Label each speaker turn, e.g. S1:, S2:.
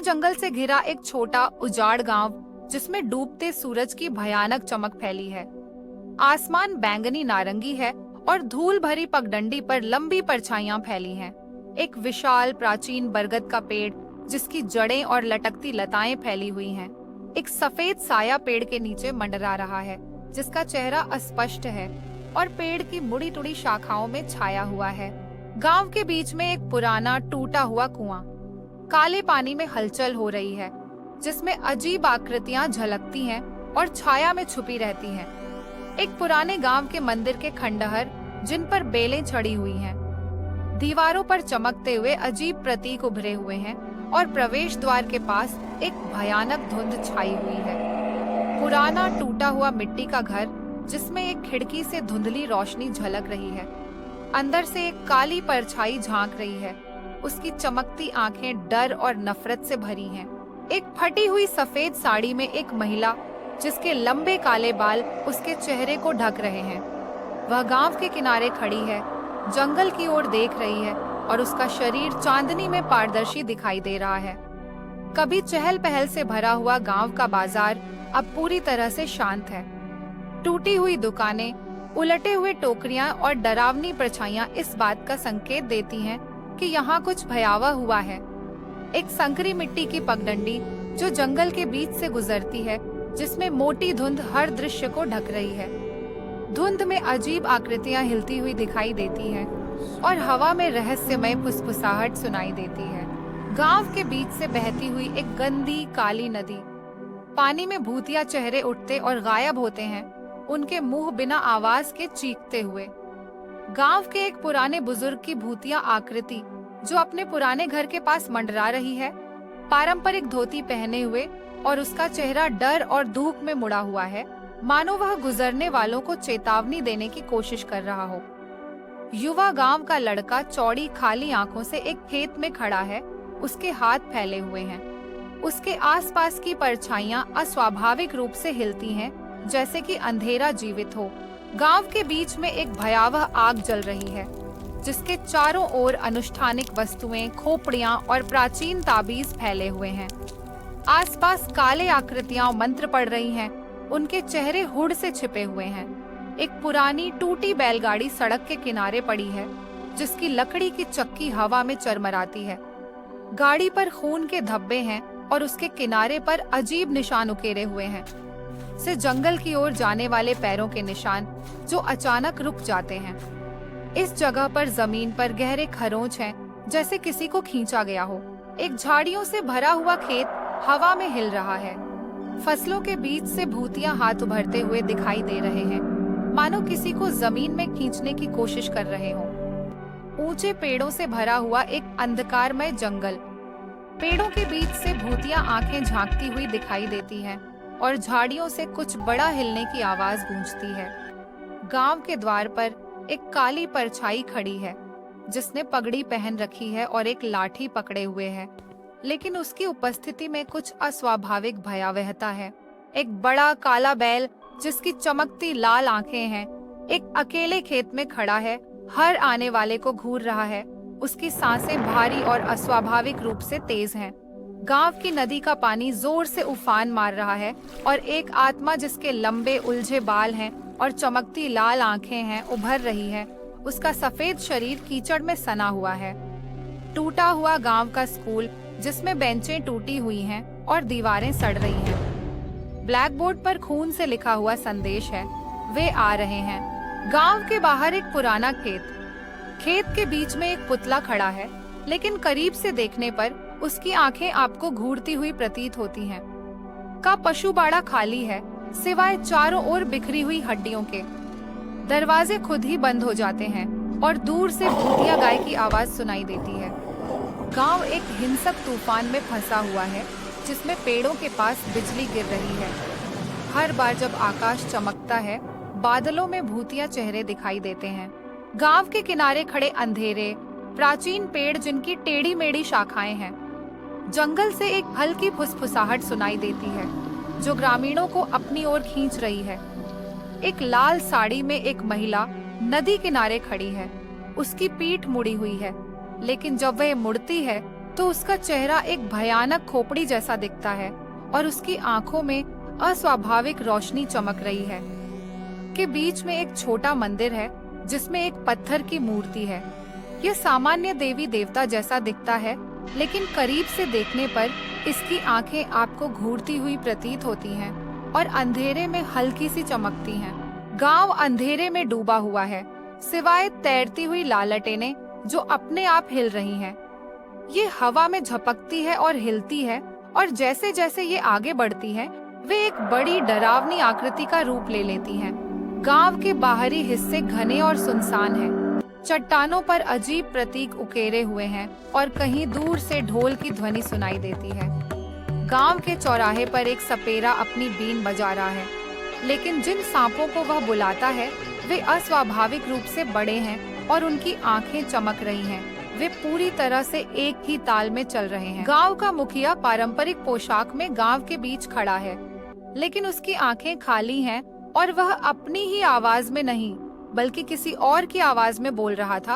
S1: जंगल से घिरा एक छोटा उजाड़ गांव, जिसमें डूबते सूरज की भयानक चमक फैली है। आसमान बैंगनी नारंगी है और धूल भरी पगडंडी पर लंबी परछाइयां फैली हैं। एक विशाल प्राचीन बरगद का पेड़, जिसकी जड़ें और लटकती लताएं फैली हुई हैं, एक सफेद साया पेड़ के नीचे मंडरा रहा है, जिसका चेहरा अस्पष्ट है और पेड़ की मुड़ी टुड़ी शाखाओं में छाया हुआ है। गांव के बीच में एक पुराना टूटा हुआ कुआं, काले पानी में हलचल हो रही है, जिसमें अजीब आकृतियां झलकती हैं और छाया में छुपी रहती हैं। एक पुराने गांव के मंदिर के खंडहर, जिन पर बेलें चढ़ी हुई हैं, दीवारों पर चमकते हुए अजीब प्रतीक उभरे हुए हैं और प्रवेश द्वार के पास एक भयानक धुंध छाई हुई है। पुराना टूटा हुआ मिट्टी का घर, जिसमें एक खिड़की से धुंधली रोशनी झलक रही है। अंदर से एक काली परछाई झांक रही है। उसकी चमकती आंखें डर और नफरत से भरी हैं। एक फटी हुई सफेद साड़ी में एक महिला, जिसके लंबे काले बाल उसके चेहरे को ढक रहे हैं, वह गांव के किनारे खड़ी है, जंगल की ओर देख रही है और उसका शरीर चांदनी में पारदर्शी दिखाई दे रहा है। कभी चहल पहल से भरा हुआ गांव का बाजार अब पूरी तरह से शांत है। टूटी हुई दुकानें, उलटे हुए टोकरियां और डरावनी परछाइयां इस बात का संकेत देती हैं कि यहाँ कुछ भयावह हुआ है। एक संकरी मिट्टी की पगडंडी, जो जंगल के बीच से गुजरती है, जिसमें मोटी धुंध हर दृश्य को ढक रही है। धुंध में अजीब आकृतियां हिलती हुई दिखाई देती हैं और हवा में रहस्यमय फुसफुसाहट सुनाई देती है। गांव के बीच से बहती हुई एक गंदी काली नदी, पानी में भूतिया चेहरे उठते और गायब होते हैं, उनके मुंह बिना आवाज के चीखते हुए। गांव के एक पुराने बुजुर्ग की भूतिया आकृति, जो अपने पुराने घर के पास मंडरा रही है, पारंपरिक धोती पहने हुए, और उसका चेहरा डर और दुख में मुड़ा हुआ है, मानो वह गुजरने वालों को चेतावनी देने की कोशिश कर रहा हो। युवा गांव का लड़का चौड़ी खाली आंखों से एक खेत में खड़ा है, उसके हाथ फैले हुए हैं। उसके आसपास की परछाइयां अस्वाभाविक रूप से हिलती हैं, जैसे कि अंधेरा जीवित हो। गांव के बीच में एक भयावह आग जल रही है, जिसके चारों ओर अनुष्ठानिक वस्तुएं, खोपड़ियां और प्राचीन ताबीज फैले हुए हैं। आसपास काले आकृतियां मंत्र पढ़ रही हैं, उनके चेहरे हुड से छिपे हुए हैं। एक पुरानी टूटी बैलगाड़ी सड़क के किनारे पड़ी है, जिसकी लकड़ी की चक्की हवा में चरमराती है। गाड़ी पर खून के धब्बे हैं और उसके किनारे पर अजीब निशान उकेरे हुए हैं, से जंगल की ओर जाने वाले पैरों के निशान, जो अचानक रुक जाते हैं। इस जगह पर जमीन पर गहरे खरोंच हैं, जैसे किसी को खींचा गया हो। एक झाड़ियों से भरा हुआ खेत हवा में हिल रहा है। फसलों के बीच से भूतिया हाथ उभरते हुए दिखाई दे रहे हैं, मानो किसी को जमीन में खींचने की कोशिश कर रहे हों। ऊंचे पेड़ों से भरा हुआ एक अंधकारमय जंगल, पेड़ों के बीच से भूतिया आंखें झांकती हुई दिखाई देती हैं और झाड़ियों से कुछ बड़ा हिलने की आवाज गूंजती है। गांव के द्वार पर एक काली परछाई खड़ी है, जिसने पगड़ी पहन रखी है और एक लाठी पकड़े हुए है, लेकिन उसकी उपस्थिति में कुछ अस्वाभाविक भयावहता है। एक बड़ा काला बैल, जिसकी चमकती लाल आंखें हैं, एक अकेले खेत में खड़ा है, हर आने वाले को घूर रहा है। उसकी सांसें भारी और अस्वाभाविक रूप से तेज हैं। गांव की नदी का पानी जोर से उफान मार रहा है और एक आत्मा, जिसके लंबे उलझे बाल हैं और चमकती लाल आंखें हैं, उभर रही है। उसका सफेद शरीर कीचड़ में सना हुआ है। टूटा हुआ गांव का स्कूल, जिसमें बेंचें टूटी हुई हैं और दीवारें सड़ रही हैं। ब्लैक बोर्ड पर खून से लिखा हुआ संदेश है, वे आ रहे हैं। गांव के बाहर एक पुराना खेत के बीच में एक पुतला खड़ा है, लेकिन करीब से देखने पर उसकी आंखें आपको घूरती हुई प्रतीत होती हैं। का पशुबाड़ा खाली है, सिवाय चारों ओर बिखरी हुई हड्डियों के। दरवाजे खुद ही बंद हो जाते हैं और दूर से भूतिया गाय की आवाज सुनाई देती है। गांव एक हिंसक तूफान में फंसा हुआ है, जिसमें पेड़ों के पास बिजली गिर रही है। हर बार जब आकाश चमकता है, बादलों में भूतिया चेहरे दिखाई देते हैं। गांव के किनारे खड़े अंधेरे प्राचीन पेड़, जिनकी टेढ़ी मेढ़ी शाखाएं हैं। जंगल से एक हल्की फुसफुसाहट सुनाई देती है, जो ग्रामीणों को अपनी ओर खींच रही है। एक लाल साड़ी में एक महिला नदी किनारे खड़ी है। उसकी पीठ मुड़ी हुई है, लेकिन जब वह मुड़ती है तो उसका चेहरा एक भयानक खोपड़ी जैसा दिखता है और उसकी आंखों में अस्वाभाविक रोशनी चमक रही है। के बीच में एक छोटा मंदिर है जिसमें एक पत्थर की मूर्ति है। यह सामान्य देवी देवता जैसा दिखता है, लेकिन करीब से देखने पर इसकी आंखें आपको घूरती हुई प्रतीत होती हैं और अंधेरे में हल्की सी चमकती हैं। गांव अंधेरे में डूबा हुआ है, सिवाय तैरती हुई लालटेनें जो अपने आप हिल रही हैं। ये हवा में झपकती है और हिलती है, और जैसे जैसे ये आगे बढ़ती है वे एक बड़ी डरावनी आकृति का रूप ले लेती हैं। गांव के बाहरी हिस्से घने और सुनसान हैं। चट्टानों पर अजीब प्रतीक उकेरे हुए हैं और कहीं दूर से ढोल की ध्वनि सुनाई देती है। गांव के चौराहे पर एक सपेरा अपनी बीन बजा रहा है, लेकिन जिन सांपों को वह बुलाता है वे अस्वाभाविक रूप से बड़े हैं और उनकी आंखें चमक रही हैं। वे पूरी तरह से एक ही ताल में चल रहे हैं। गांव का मुखिया पारंपरिक पोशाक में गांव के बीच खड़ा है, लेकिन उसकी आंखें खाली हैं और वह अपनी ही आवाज में नहीं बल्कि किसी और की आवाज में बोल रहा था।